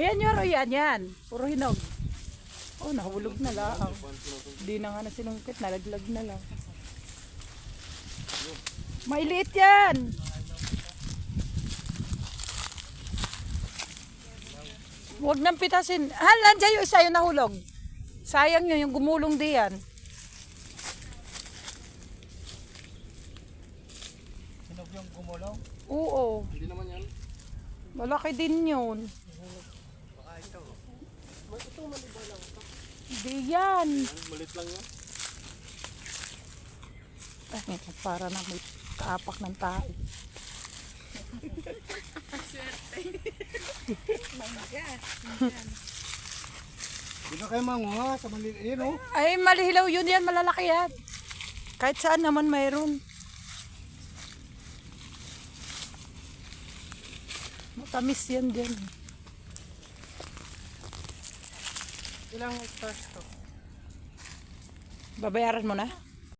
Ayan yoro, yan. Puro hinog. Oh, nahulog na lang. Hindi na nga na sinungkit, nalaglag na lang. Mailiit yan. Huwag nang pitasin. Nandiyan yung isa yung nahulog. Sayang yun, yung gumulong diyan. Hinog yung gumulong? Oo. Hindi naman yan. Malaki din yun. Baka ito. Ito maliba lang. Hindi yan. Malit lang yan. Ay, para na may kaapak ng tao. Di ba kayo manguha sa maliit? Yun o. Ay, malihilaw yun yan. Malalaki yan. Kahit saan naman mayroon. Matamis yan dyan. Ilang hectares to? Babayaran mo na?